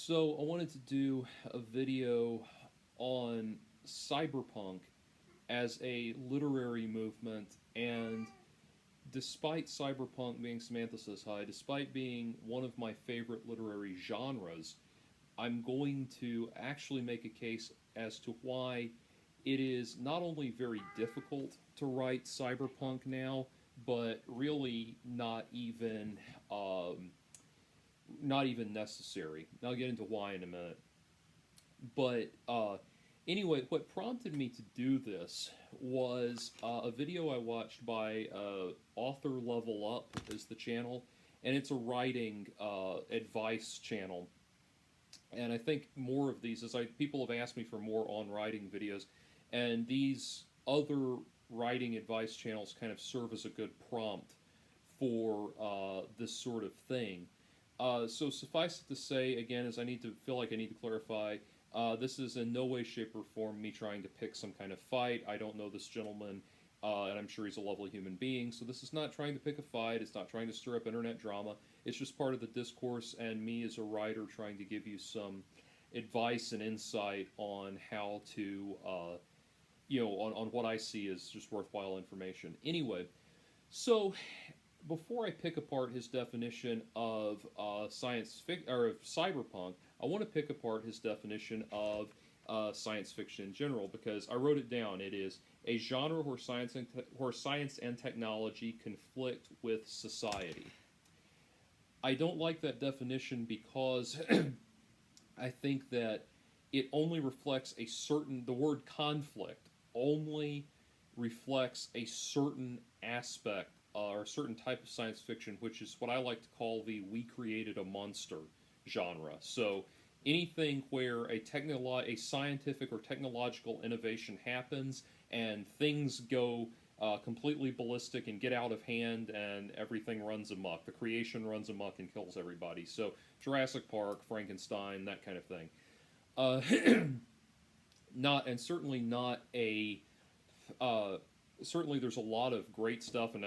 So I wanted to do a video on cyberpunk as a literary movement, and despite cyberpunk being Samantha Says Hi, despite being one of my favorite literary genres, I'm going to actually make a case as to why it is not only very difficult to write cyberpunk now, but really um, not even necessary. I'll get into why in a minute. But anyway, what prompted me to do this was a video I watched by Author Level Up is the channel, and it's a writing advice channel. And I think more of these, people have asked me for more on writing videos, and these other writing advice channels kind of serve as a good prompt for this sort of thing. So suffice it to say, again, as I need to clarify, this is in no way, shape, or form me trying to pick some kind of fight. I don't know this gentleman, and I'm sure he's a lovely human being. So this is not trying to pick a fight. It's not trying to stir up internet drama. It's just part of the discourse, and me as a writer trying to give you some advice and insight on how to, on what I see as just worthwhile information. Anyway, so before I pick apart his definition of of cyberpunk, I want to pick apart his definition of science fiction in general because I wrote it down. It is a genre where science and technology conflict with society. I don't like that definition because I think that it only reflects the word conflict only reflects a certain aspect or a certain type of science fiction, which is what I like to call the "we created a monster" genre. So anything where a scientific or technological innovation happens and things go completely ballistic and get out of hand and everything runs amok. The creation runs amok and kills everybody. So Jurassic Park, Frankenstein, that kind of thing. Uh, not and certainly not a uh, certainly there's a lot of great stuff, and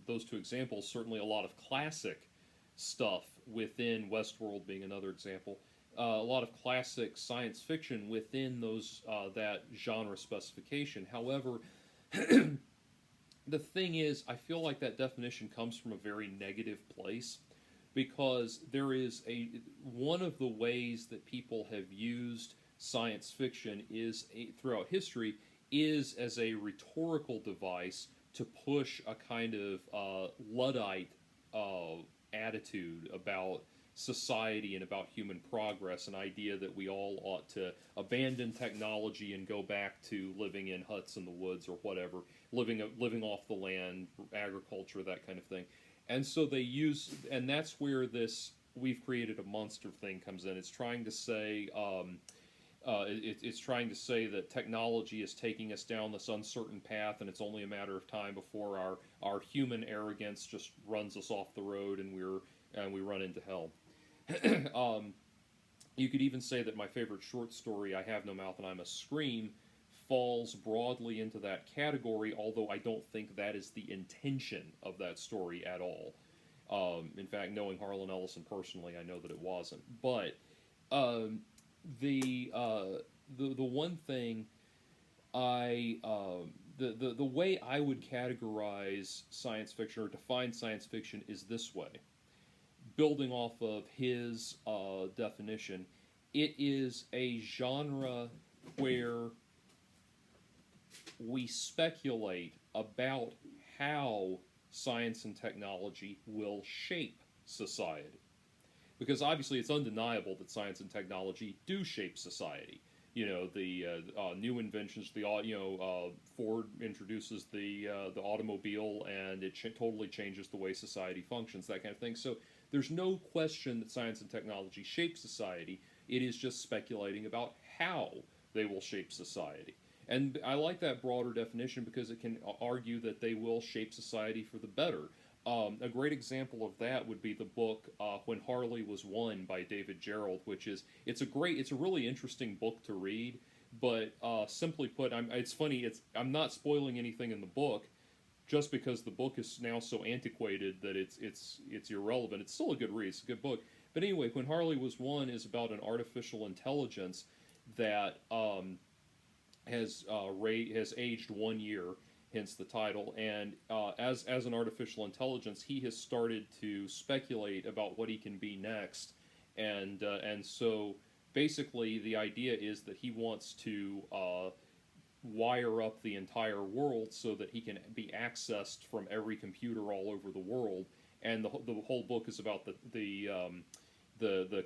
those two examples, certainly a lot of classic stuff within Westworld being another example. A lot of classic science fiction within those that genre specification. However, the thing is, I feel like that definition comes from a very negative place because there is one of the ways that people have used science fiction throughout history is as a rhetorical device to push a kind of Luddite attitude about society and about human progress, an idea that we all ought to abandon technology and go back to living in huts in the woods or whatever, living off the land, agriculture, that kind of thing. And so and that's where this "we've created a monster" thing comes in. It's trying to say, it's trying to say that technology is taking us down this uncertain path, and it's only a matter of time before our human arrogance just runs us off the road, and we run into hell. You could even say that my favorite short story, "I Have No Mouth and I Must Scream," falls broadly into that category, although I don't think that is the intention of that story at all. In fact, knowing Harlan Ellison personally, I know that it wasn't. But um, the one thing the way I would categorize science fiction or define science fiction is this way, building off of his definition. It is a genre where we speculate about how science and technology will shape society. Because obviously it's undeniable that science and technology do shape society. The new inventions, Ford introduces the automobile, and it totally changes the way society functions, that kind of thing. So there's no question that science and technology shape society. It is just speculating about how they will shape society. And I like that broader definition because it can argue that they will shape society for the better. A great example of that would be the book "When Harley Was Won" by David Gerald, which is it's a really interesting book to read. But simply put, it's funny. I'm not spoiling anything in the book, just because the book is now so antiquated that it's irrelevant. It's still a good read. It's a good book. But anyway, When Harley Was Won is about an artificial intelligence that has aged 1 year, hence the title. And as an artificial intelligence, he has started to speculate about what he can be next, and so basically the idea is that he wants to wire up the entire world so that he can be accessed from every computer all over the world. And the whole book is about the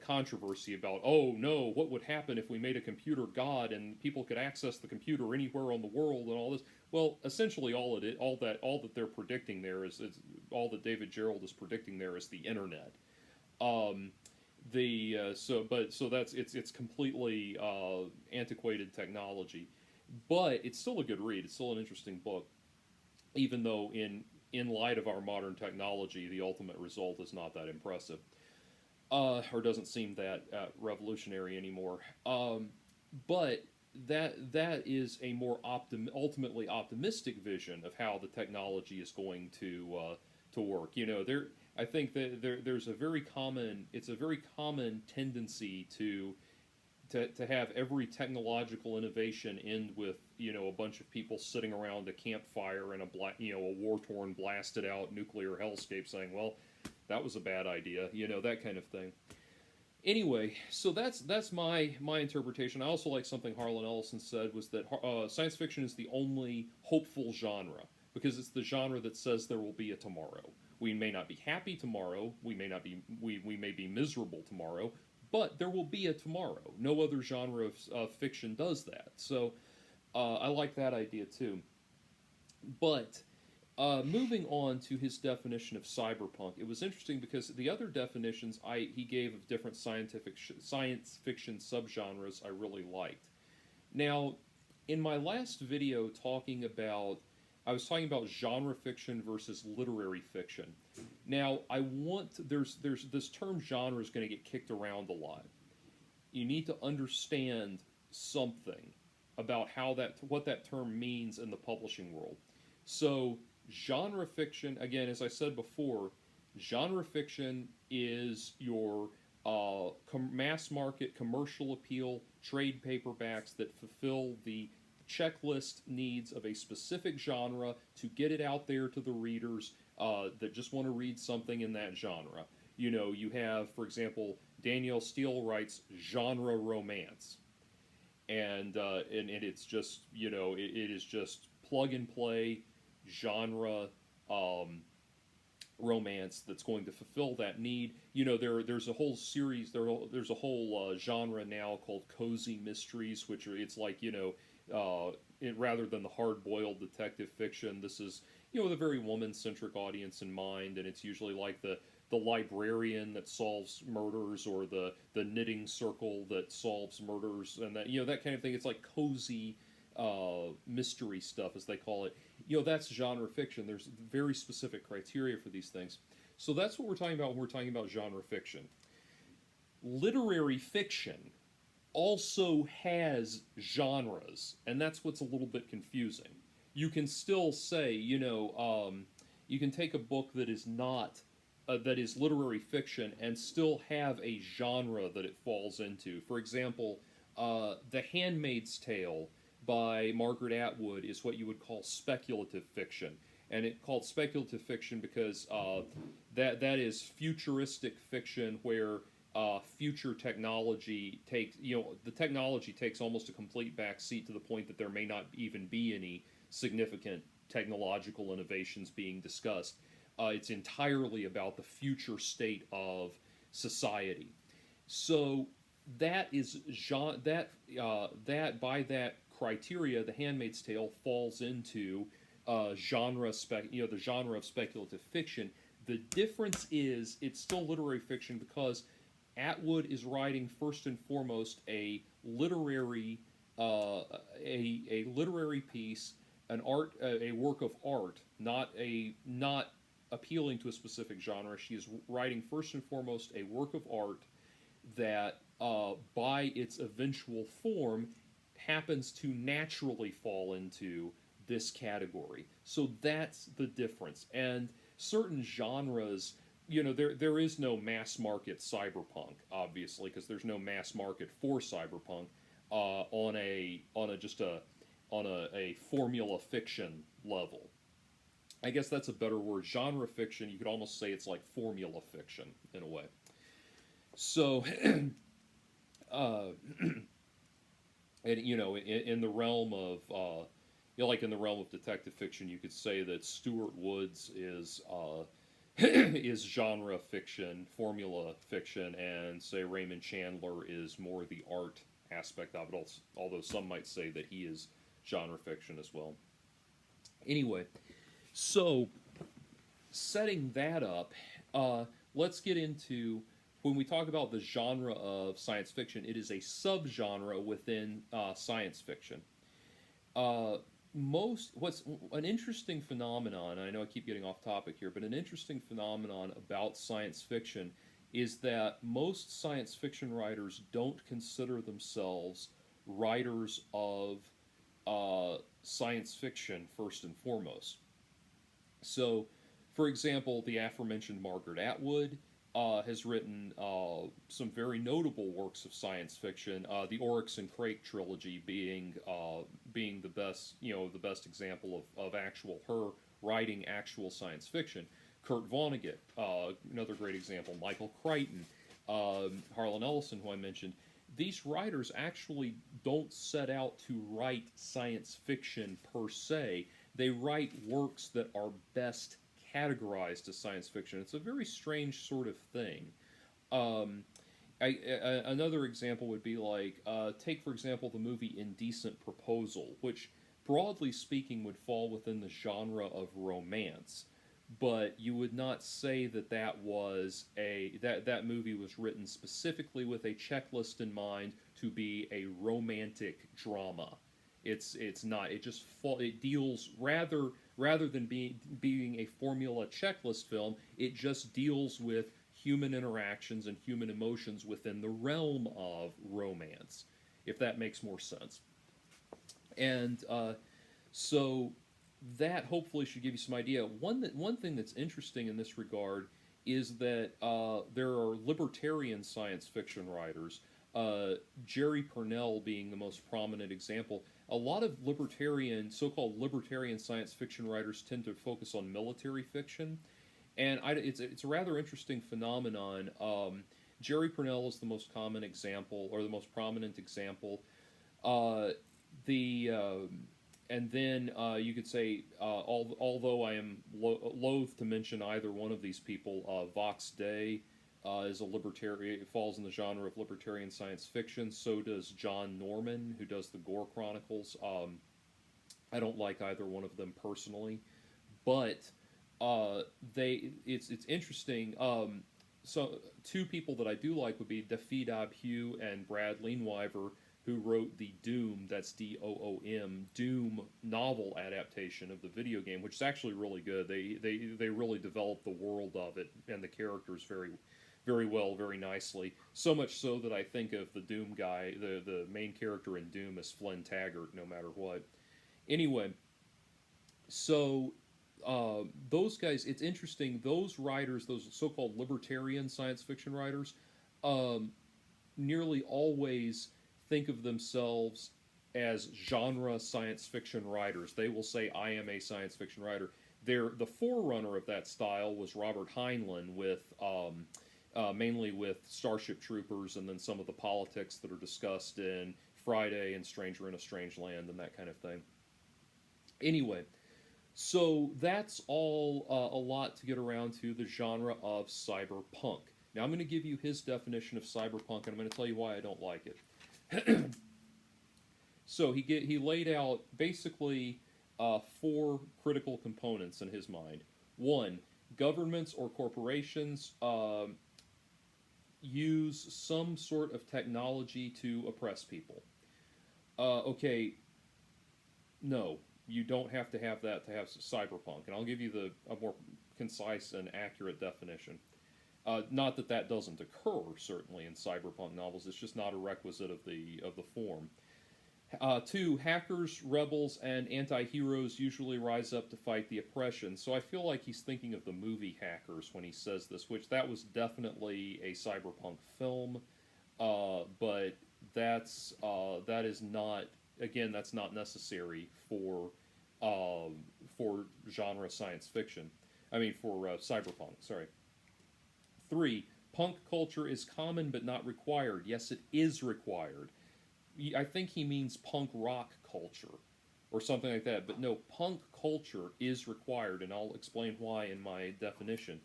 controversy about, oh no, what would happen if we made a computer god and people could access the computer anywhere on the world and all this. Well, essentially all that they're predicting there is all that David Gerald is predicting there is the internet. um, so that's it's completely antiquated technology, but it's still a good read. It's still an interesting book, even though in light of our modern technology, the ultimate result is not that impressive, or doesn't seem that revolutionary anymore. But that is a more ultimately optimistic vision of how the technology is going to work. I think that there's a very common it's a very common tendency to have every technological innovation end with a bunch of people sitting around a campfire in a war torn, blasted out nuclear hellscape, saying, "Well, that was a bad idea," that kind of thing. Anyway, so that's my interpretation. I also like something Harlan Ellison said, was that science fiction is the only hopeful genre because it's the genre that says there will be a tomorrow. We may not be happy tomorrow. We may be miserable tomorrow, but there will be a tomorrow. No other genre of fiction does that. So I like that idea too. But moving on to his definition of cyberpunk, it was interesting because the other definitions he gave of different science fiction subgenres I really liked. Now, in my last video I was talking about genre fiction versus literary fiction. Now, there's this term genre is going to get kicked around a lot. You need to understand something about what that term means in the publishing world. So, genre fiction, again, as I said before, genre fiction is your mass market commercial appeal trade paperbacks that fulfill the checklist needs of a specific genre to get it out there to the readers that just want to read something in that genre. You have, for example, Danielle Steele writes genre romance, and it's just it is just plug and play genre romance that's going to fulfill that need. There's a whole series, there's a whole genre now called cozy mysteries, which it's like rather than the hard-boiled detective fiction, this is with a very woman-centric audience in mind, and it's usually like the librarian that solves murders, or the knitting circle that solves murders, and that kind of thing. It's like cozy mystery stuff, as they call it. That's genre fiction. There's very specific criteria for these things. So that's what we're talking about when we're talking about genre fiction. Literary fiction also has genres, and that's what's a little bit confusing. You can still say, you can take a book that is not that is literary fiction and still have a genre that it falls into. For example, The Handmaid's Tale by Margaret Atwood is what you would call speculative fiction, and it's called speculative fiction because that is futuristic fiction where future technology the technology takes almost a complete backseat to the point that there may not even be any significant technological innovations being discussed. It's entirely about the future state of society. So that is that by that criteria, The Handmaid's Tale falls into the genre of speculative fiction. The difference is it's still literary fiction because Atwood is writing first and foremost a literary piece, a work of art, not appealing to a specific genre. She is writing first and foremost a work of art that, by its eventual form, happens to naturally fall into this category. So that's the difference. And certain genres there is no mass market cyberpunk, obviously, because there's no mass market for cyberpunk on a just a formula fiction level. I guess that's a better word. Genre fiction, you could almost say it's like formula fiction in a way. So, uh, and in the realm of like in the realm of detective fiction, you could say that Stuart Woods is is genre fiction, formula fiction, and say Raymond Chandler is more the art aspect of it. Although some might say that he is genre fiction as well. Anyway, so setting that up, uh, let's get into when we talk about the genre of science fiction. It is a subgenre within science fiction. Uh, what's an interesting phenomenon, I know I keep getting off topic here, but an interesting phenomenon about science fiction is that most science fiction writers don't consider themselves writers of science fiction first and foremost. So, for example, the aforementioned Margaret Atwood has written some very notable works of science fiction. The Oryx and Crake trilogy being the best, the best example of actual her writing actual science fiction. Kurt Vonnegut, another great example. Michael Crichton, Harlan Ellison, who I mentioned. These writers actually don't set out to write science fiction per se. They write works that are best categorized as science fiction. It's a very strange sort of thing. Um, Another example would be like, take for example the movie Indecent Proposal, which broadly speaking would fall within the genre of romance, but you would not say that that movie was written specifically with a checklist in mind to be a romantic drama. It's not. It deals rather than being a formula checklist film. It just deals with human interactions and human emotions within the realm of romance, if that makes more sense. And so that hopefully should give you some idea. One thing that's interesting in this regard is that there are libertarian science fiction writers. Jerry Purnell being the most prominent example. A lot of so-called libertarian science fiction writers tend to focus on military fiction, and it's a rather interesting phenomenon. Jerry Purnell is the most common example, or the most prominent example. Uh, the And then you could say, although I am loath to mention either one of these people, Vox Day is a libertarian. It falls in the genre of libertarian science fiction. So does John Norman, who does the Gore Chronicles. I don't like either one of them personally, but it's interesting. So two people that I do like would be David Abhue and Brad Leinwiver, who wrote the Doom, that's Doom, Doom novel adaptation of the video game, which is actually really good. They really developed the world of it and the characters very well, very nicely. So much so that I think of the Doom guy, the main character in Doom, as Flynn Taggart, no matter what. Anyway, so those guys, it's interesting. Those writers, those so-called libertarian science fiction writers, um, nearly always think of themselves as genre science fiction writers. They will say, "I am a science fiction writer." The forerunner of that style was Robert Heinlein with mainly with Starship Troopers, and then some of the politics that are discussed in Friday and Stranger in a Strange Land and that kind of thing. Anyway, so that's all a lot to get around to the genre of cyberpunk. Now I'm going to give you his definition of cyberpunk, and I'm going to tell you why I don't like it. So he laid out basically four critical components in his mind. One, governments or corporations use some sort of technology to oppress people. Okay, no, you don't have to have that to have cyberpunk, and I'll give you a more concise and accurate definition. Not that that doesn't occur certainly in cyberpunk novels; it's just not a requisite of the form. Two, hackers, rebels, and anti-heroes usually rise up to fight the oppression. So I feel like he's thinking of the movie Hackers when he says this, which that was definitely a cyberpunk film, but that is not, again, that's not necessary for genre science fiction. I mean, for cyberpunk. Sorry. Three, punk culture is common but not required. Yes, it is required. I think he means punk rock culture or something like that. But no, punk culture is required, and I'll explain why in my definition.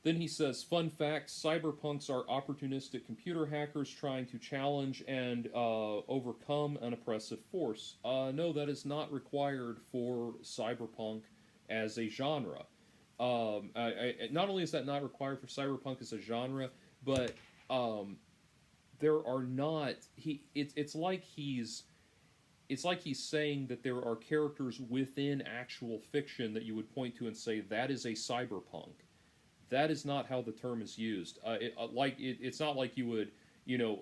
Then he says, fun fact, cyberpunks are opportunistic computer hackers trying to challenge and overcome an oppressive force. No, that is not required for cyberpunk as a genre. Not only is that not required for cyberpunk as a genre, but there are not it's like he's saying that there are characters within actual fiction that you would point to and say that is a cyberpunk. That is not how the term is used. It's not like you would,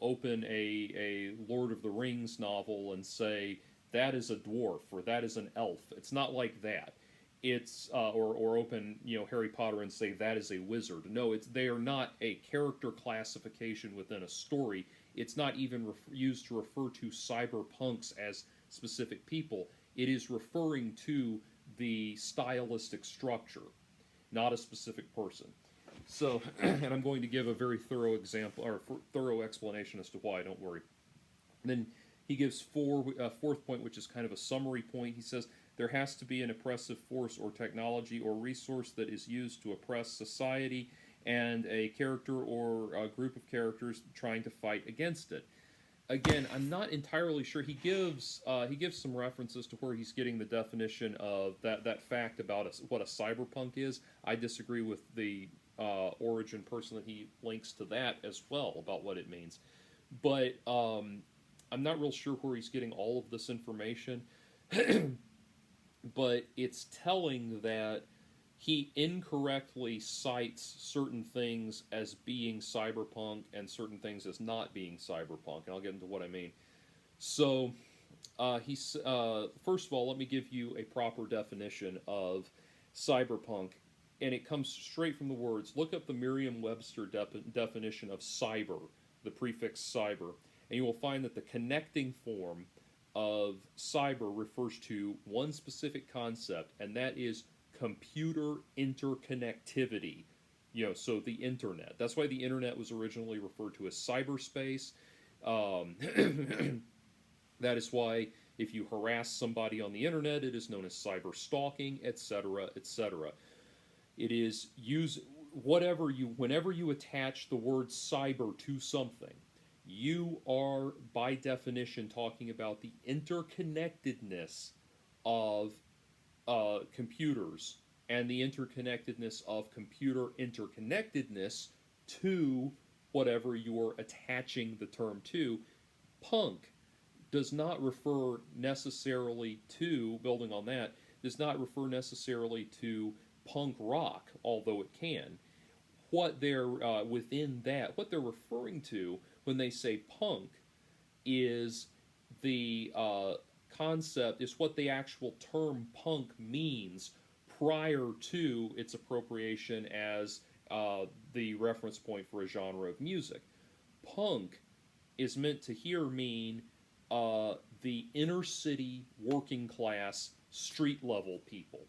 open a Lord of the Rings novel and say that is a dwarf or that is an elf. It's not like that. It's or open Harry Potter and say that is a wizard. No, they are not a character classification within a story. It's not even used to refer to cyberpunks as specific people. It is referring to the stylistic structure, not a specific person. So, and I'm going to give a very thorough example or thorough explanation as to why. Don't worry. And then he gives fourth point, which is kind of a summary point. He says there has to be an oppressive force or technology or resource that is used to oppress society, and a character or a group of characters trying to fight against it. Again, I'm not entirely sure. He gives some references to where he's getting the definition of that fact about what a cyberpunk is. I disagree with the origin person that he links to that as well about what it means. But I'm not real sure where he's getting all of this information. But it's telling that he incorrectly cites certain things as being cyberpunk and certain things as not being cyberpunk, and I'll get into what I mean. So, first of all, let me give you a proper definition of cyberpunk, and it comes straight from the words. Look up the Merriam-Webster definition of cyber, the prefix cyber, and you will find that the connecting form of cyber refers to one specific concept, and that is computer interconnectivity. So the internet. That's why the internet was originally referred to as cyberspace. That is why if you harass somebody on the internet, it is known as cyber stalking, etc., etc. It is whenever you attach the word cyber to something, you are by definition talking about the interconnectedness of computers and the interconnectedness of computer interconnectedness to whatever you're attaching the term to. Punk does not refer necessarily to, building on that, does not refer necessarily to punk rock, although it can. What they're within that, what they're referring to when they say punk is the concept, is what the actual term punk means prior to its appropriation as the reference point for a genre of music. Punk is meant to here mean the inner city working class street level people.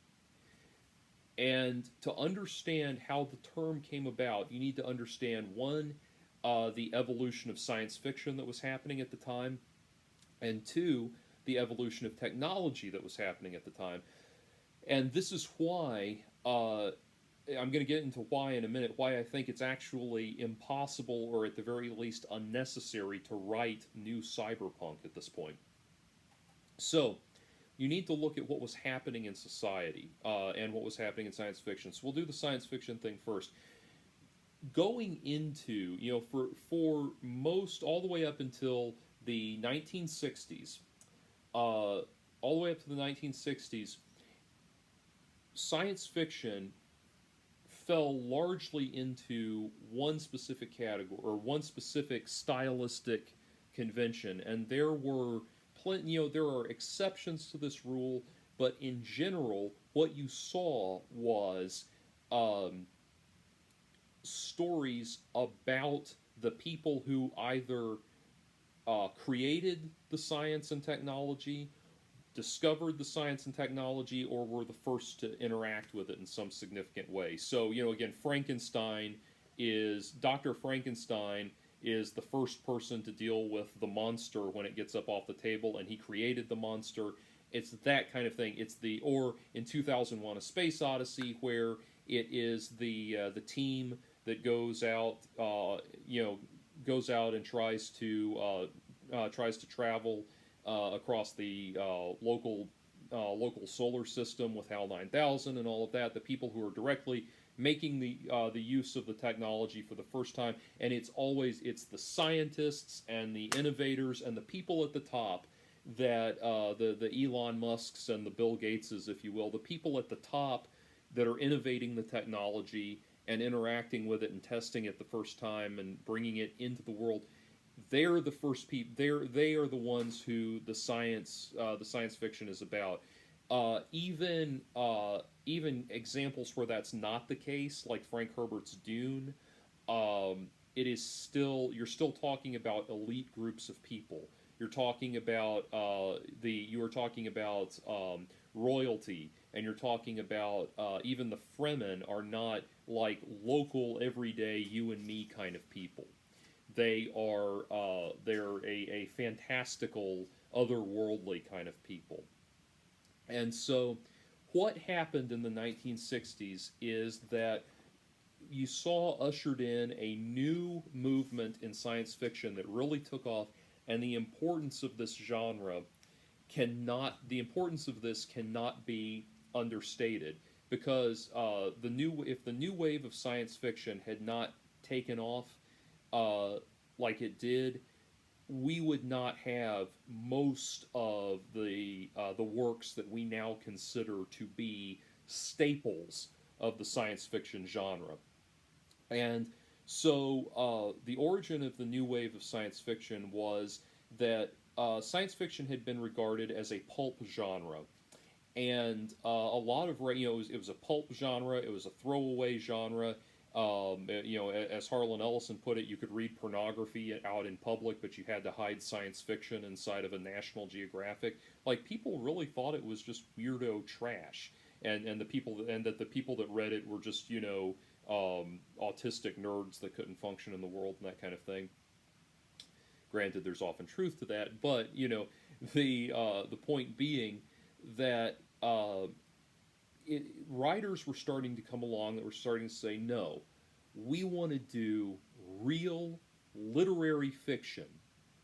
And to understand how the term came about, you need to understand one, the evolution of science fiction that was happening at the time, and two, the evolution of technology that was happening at the time. And this is why, I'm going to get into why in a minute, why I think it's actually impossible, or at the very least unnecessary, to write new cyberpunk at this point. So, you need to look at what was happening in society and what was happening in science fiction. So we'll do the science fiction thing first. Going into, for most, all the way up until the 1960s, all the way up to the 1960s, science fiction fell largely into one specific category, or one specific stylistic convention, and there were there are exceptions to this rule, but in general, what you saw was um, stories about the people who either created the science and technology, discovered the science and technology, or were the first to interact with it in some significant way. So, again, Dr. Frankenstein is the first person to deal with the monster when it gets up off the table, and he created the monster. It's that kind of thing. Or in 2001: A Space Odyssey, where it is the team that goes out and tries to travel across the local solar system with HAL 9000 and all of that. The people who are directly making the use of the technology for the first time, and it's the scientists and the innovators and the people at the top that the Elon Musks and the Bill Gateses, if you will, the people at the top that are innovating the technology and interacting with it and testing it the first time and bringing it into the world. They're the first people. They are the ones who the science fiction is about. Even examples where that's not the case, like Frank Herbert's Dune, you're still talking about elite groups of people. You're talking about royalty, and you're talking about even the Fremen are not like local, everyday you and me kind of people. They're a fantastical, otherworldly kind of people. And so, what happened in the 1960s is that you saw ushered in a new movement in science fiction that really took off, and the importance of this genre the importance of this cannot be understated, because if the new wave of science fiction had not taken off like it did, we would not have most of the works that we now consider to be staples of the science fiction genre. And so the origin of the new wave of science fiction was that science fiction had been regarded as a pulp genre. And a lot of, it was a pulp genre, it was a throwaway genre. As Harlan Ellison put it, you could read pornography out in public, but you had to hide science fiction inside of a National Geographic. Like, people really thought it was just weirdo trash, and that the people that read it were just autistic nerds that couldn't function in the world and that kind of thing. Granted, there's often truth to that, but the point being that writers were starting to come along that were starting to say, no, we want to do real literary fiction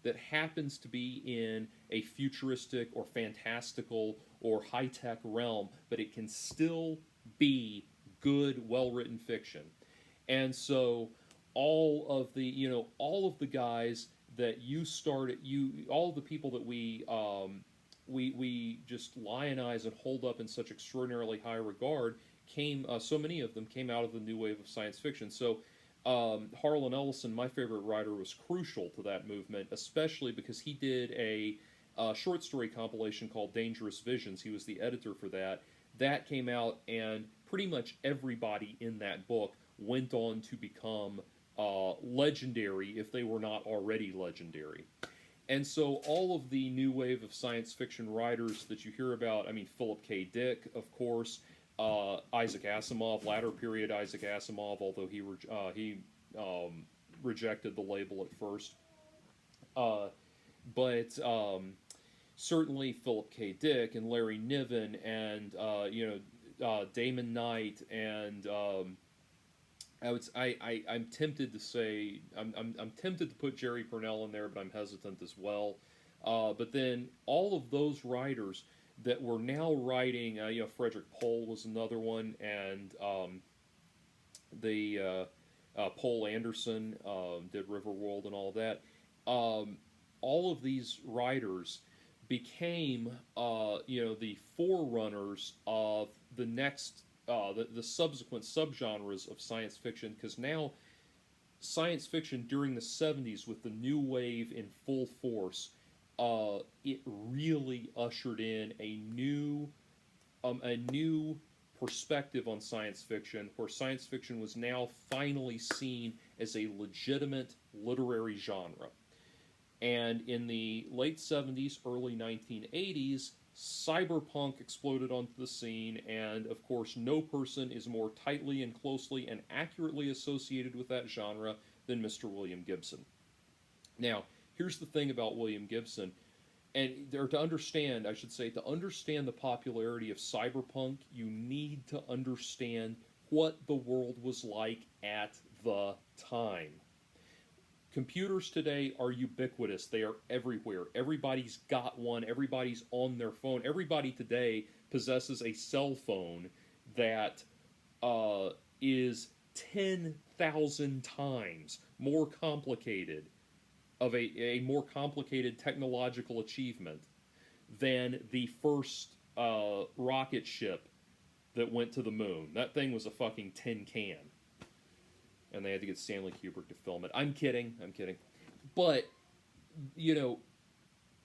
that happens to be in a futuristic or fantastical or high-tech realm, but it can still be good, well-written fiction. And so all of the guys that all of the people that we just lionize and hold up in such extraordinarily high regard so many of them came out of the new wave of science fiction. So Harlan Ellison, my favorite writer, was crucial to that movement, especially because he did a short story compilation called Dangerous Visions. He was the editor for that. That came out, and pretty much everybody in that book went on to become legendary if they were not already legendary. And so all of the new wave of science fiction writers that you hear about, I mean, Philip K. Dick, of course, Isaac Asimov, latter period Isaac Asimov, although he rejected the label at first. But certainly Philip K. Dick and Larry Niven and Damon Knight and I'm tempted to say I'm tempted to put Jerry Pournelle in there, but I'm hesitant as well. But then all of those writers that were now writing, Frederick Pohl was another one, and Poul Anderson did Riverworld and all of that. All of these writers became the forerunners of the next the subsequent subgenres of science fiction, because now science fiction during the 70s with the new wave in full force it really ushered in a new perspective on science fiction, where science fiction was now finally seen as a legitimate literary genre. And in the late 70s, early 1980s, cyberpunk exploded onto the scene, and of course, no person is more tightly and closely and accurately associated with that genre than Mr. William Gibson. Now, here's the thing about William Gibson, or to understand, I should say, to understand the popularity of cyberpunk, you need to understand what the world was like at the time. Computers today are ubiquitous. They are everywhere. Everybody's got one. Everybody's on their phone. Everybody today possesses a cell phone that is 10,000 times more complicated, a more complicated technological achievement than the first rocket ship that went to the moon. That thing was a fucking tin can. And they had to get Stanley Kubrick to film it. I'm kidding. I'm kidding. But, you know,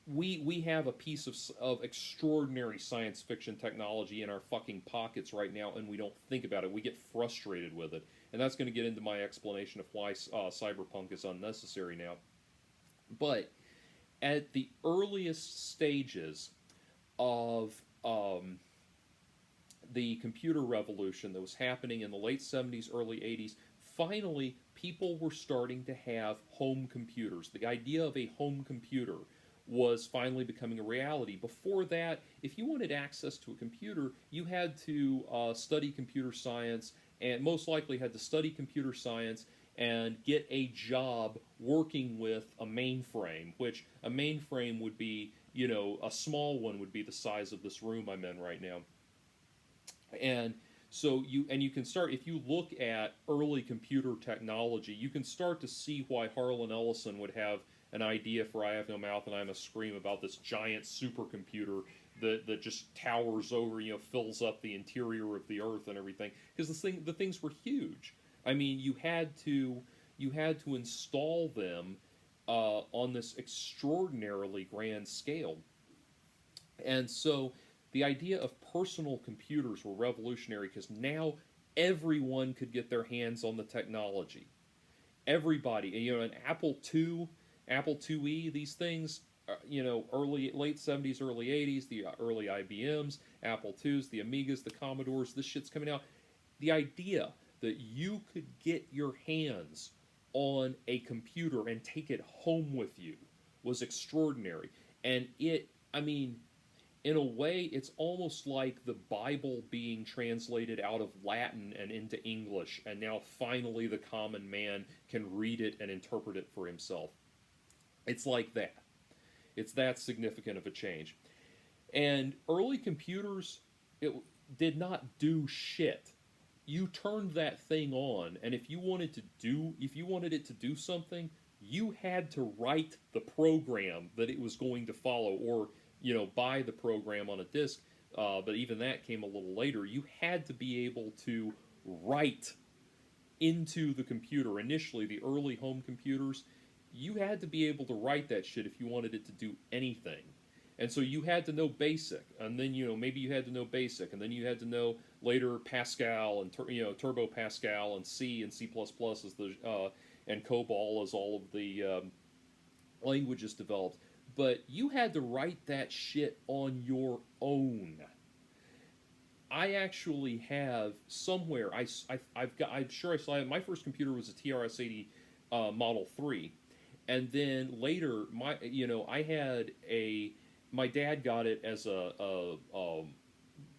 we have a piece of extraordinary science fiction technology in our fucking pockets right now, and we don't think about it. We get frustrated with it. And that's going to get into my explanation of why cyberpunk is unnecessary now. But at the earliest stages of the computer revolution that was happening in the late 70s, early 80s, finally, people were starting to have home computers. The idea of a home computer was finally becoming a reality. Before that, if you wanted access to a computer, you had to study computer science, and most likely had to study computer science and get a job working with a mainframe, which a mainframe would be, you know, a small one would be the size of this room I'm in right now. And so you can start, if you look at early computer technology, you can start to see why Harlan Ellison would have an idea for I Have No Mouth and I Must Scream about this giant supercomputer that just towers over, you know, fills up the interior of the earth and everything. Because the things were huge. I mean, you had to install them on this extraordinarily grand scale. And so the idea of personal computers were revolutionary because now everyone could get their hands on the technology. Everybody, you know, an Apple II, Apple IIe, these things, you know, late 70s, early 80s, the early IBMs, Apple IIs, the Amigas, the Commodores, this shit's coming out. The idea that you could get your hands on a computer and take it home with you was extraordinary. And I mean, in a way, it's almost like the Bible being translated out of Latin and into English, and now finally the common man can read it and interpret it for himself. It's like that. It's that significant of a change. And early computers, it did not do shit. You turned that thing on, and if you wanted it to do something, you had to write the program that it was going to follow, or, you know, buy the program on a disk. But even that came a little later. You had to be able to write into the computer. Initially, the early home computers, you had to be able to write that shit if you wanted it to do anything. And so you had to know BASIC, and then, you know, maybe you had to know BASIC, and then you had to know later Pascal and Turbo Pascal and C and C++ as and COBOL as all of the languages developed. But you had to write that shit on your own. I actually have somewhere. I'm sure I saw it. My first computer was a TRS-80 Model 3, and then later, I had my dad got it as a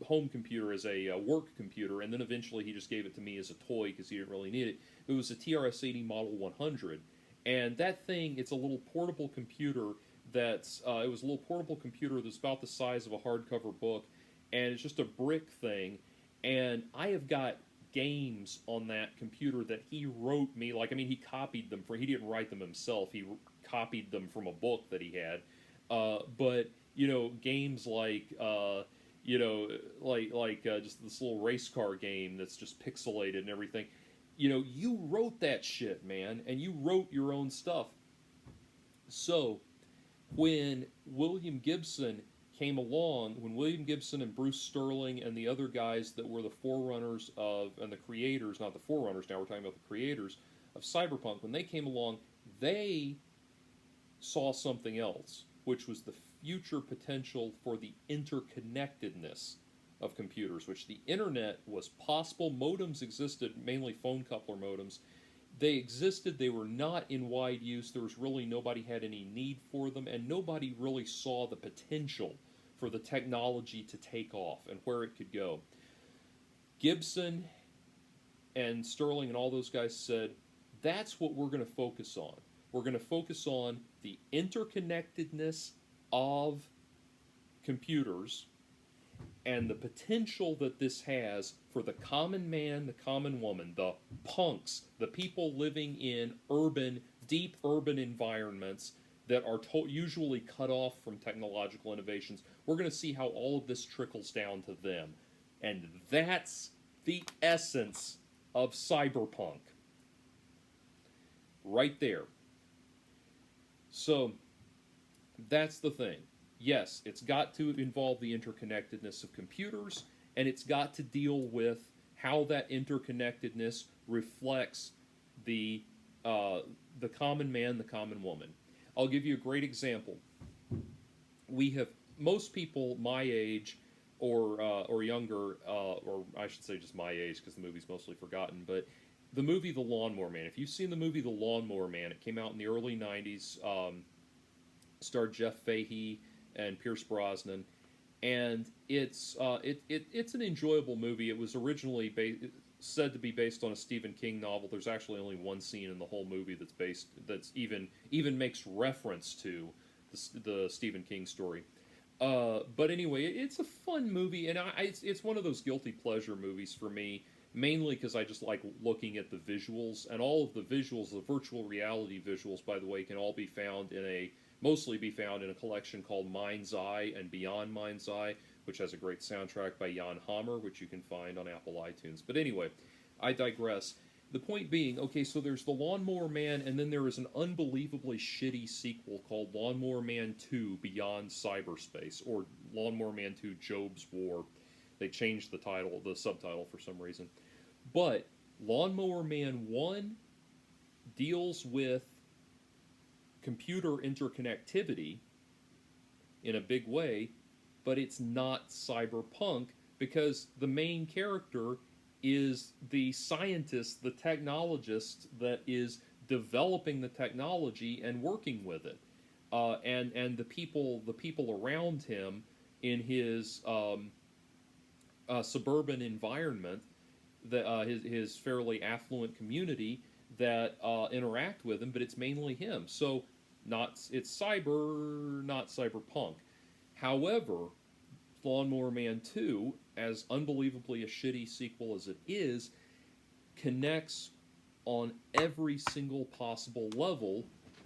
home computer, as a work computer, and then eventually he just gave it to me as a toy because he didn't really need it. It was a TRS-80 Model 100, and that thing, it's a little portable computer it was a little portable computer that's about the size of a hardcover book, and it's just a brick thing, and I have got games on that computer that he wrote me, he copied them, he didn't write them himself, he copied them from a book that he had, but, games like, just this little race car game that's just pixelated and everything, you wrote that shit, man, and you wrote your own stuff. So, When William Gibson came along, when William Gibson and Bruce Sterling and the other guys that were the forerunners of, and the creators, not the forerunners now, we're talking about the creators of Cyberpunk, when they came along, they saw something else, which was the future potential for the interconnectedness of computers, which the internet was possible. Modems existed, mainly phone coupler modems. They existed, they were not in wide use, there was really nobody had any need for them, and nobody really saw the potential for the technology to take off and where it could go. Gibson and Sterling and all those guys said, that's what we're going to focus on. We're going to focus on the interconnectedness of computers and the potential that this has for the common man, the common woman, the punks, the people living in urban, deep urban environments that are usually cut off from technological innovations. We're going to see how all of this trickles down to them. And that's the essence of cyberpunk. Right there. So, that's the thing. Yes, it's got to involve the interconnectedness of computers, and it's got to deal with how that interconnectedness reflects the common man, the common woman. I'll give you a great example. We have most people my age or younger, or I should say just my age because the movie's mostly forgotten, but the movie The Lawnmower Man. If you've seen the movie The Lawnmower Man, it came out in the early 90s, starred Jeff Fahey and Pierce Brosnan, and it's an enjoyable movie. It was originally said to be based on a Stephen King novel. There's actually only one scene in the whole movie that's even makes reference to the Stephen King story. But anyway, it's a fun movie, and it's one of those guilty pleasure movies for me, mainly because I just like looking at the visuals, and all of the visuals, the virtual reality visuals, by the way, can all be found mostly be found in a collection called Mind's Eye and Beyond Mind's Eye, which has a great soundtrack by Jan Hammer, which you can find on Apple iTunes. But anyway, I digress. The point being, okay, so there's The Lawnmower Man, and then there is an unbelievably shitty sequel called Lawnmower Man 2 Beyond Cyberspace, or Lawnmower Man 2 Job's War. They changed the subtitle for some reason. But Lawnmower Man 1 deals with computer interconnectivity in a big way, but it's not cyberpunk because the main character is the scientist, the technologist that is developing the technology and working with it, and the people around him in his suburban environment, his fairly affluent community that interact with him, but it's mainly him. So it's not cyberpunk. However, Lawnmower Man 2, as unbelievably a shitty sequel as it is, connects on every single possible level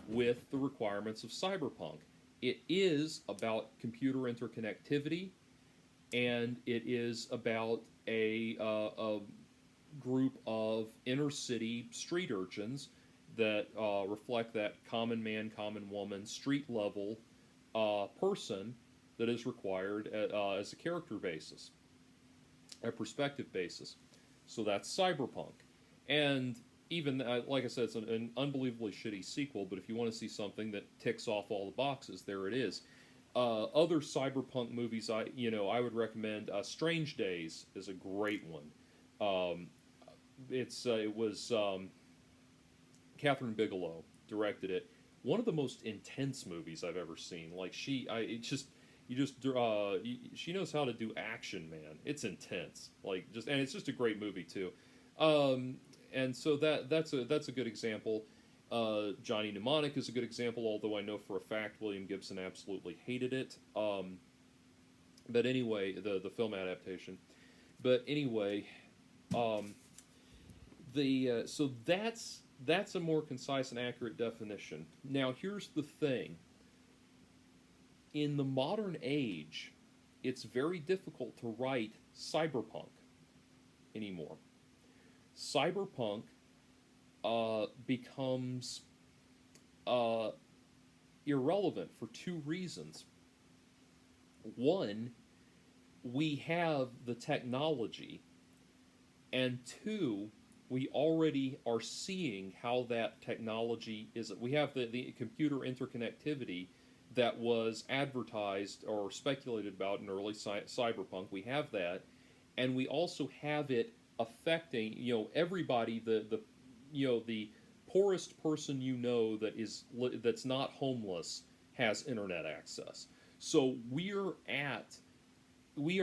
with the requirements of cyberpunk. It is about computer interconnectivity, and it is about a group of inner city street urchins that reflect that common man, common woman, street level person that is required as a character basis, a perspective basis. So that's cyberpunk. And even, like I said, it's an unbelievably shitty sequel, but if you want to see something that ticks off all the boxes, there it is. Other cyberpunk movies I would recommend, Strange Days is a great one. It was Catherine Bigelow directed it. One of the most intense movies I've ever seen. Like she knows how to do action, man. It's intense. And it's just a great movie too. And so that's a good example. Johnny Mnemonic is a good example, although I know for a fact William Gibson absolutely hated it. But anyway, the film adaptation. But anyway, so that's a more concise and accurate definition. Now, here's the thing. In the modern age, it's very difficult to write cyberpunk anymore. Cyberpunk becomes irrelevant for two reasons. One, we have the technology, and two, we already are seeing how that technology is. We have the computer interconnectivity that was advertised or speculated about in early cyberpunk. We have that, and we also have it affecting everybody. The poorest person that's not homeless has internet access. So we are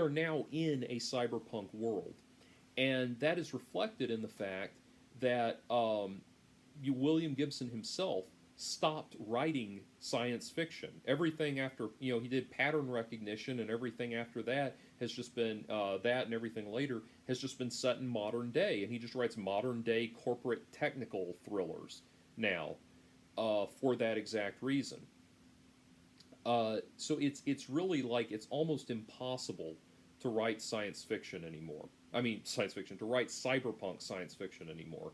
now in a cyberpunk world, and that is reflected in the fact that William Gibson himself stopped writing science fiction. Everything after he did pattern recognition, and everything after that has just been that, and everything later has just been set in modern day, and he just writes modern day corporate technical thrillers now for that exact reason. So it's really like it's almost impossible to write science fiction anymore. I mean, science fiction, to write cyberpunk science fiction anymore.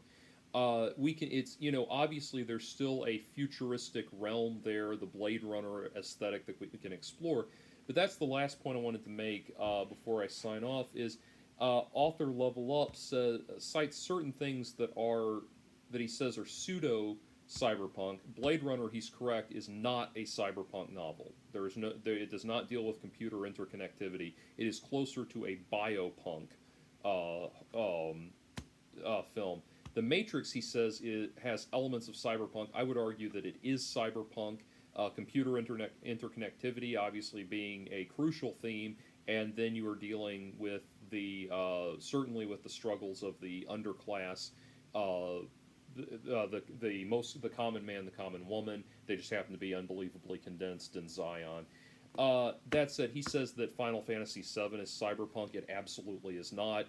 We can. It's obviously there's still a futuristic realm there, the Blade Runner aesthetic that we can explore. But that's the last point I wanted to make before I sign off. Is author Level Up cites certain things that he says are pseudo cyberpunk. Blade Runner, he's correct, is not a cyberpunk novel. It does not deal with computer interconnectivity. It is closer to a biopunk uh, um, film. The Matrix, he says, has elements of cyberpunk. I would argue that it is cyberpunk. Computer interconnectivity, obviously, being a crucial theme, and then you are dealing with certainly with the struggles of the underclass. The common man, the common woman. They just happen to be unbelievably condensed in Zion. That said, he says that Final Fantasy VII is cyberpunk. It absolutely is not.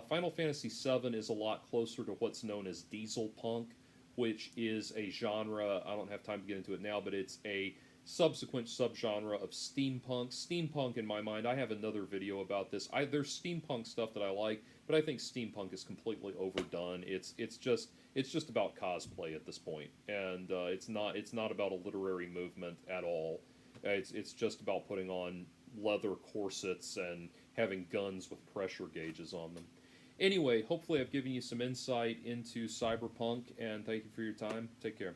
Final Fantasy VII is a lot closer to what's known as diesel punk, which is a genre. I don't have time to get into it now, but it's a subsequent subgenre of steampunk. Steampunk, in my mind, I have another video about this. There's steampunk stuff that I like, but I think steampunk is completely overdone. It's just about cosplay at this point, and it's not about a literary movement at all. It's just about putting on leather corsets and having guns with pressure gauges on them. Anyway, hopefully I've given you some insight into cyberpunk, and thank you for your time. Take care.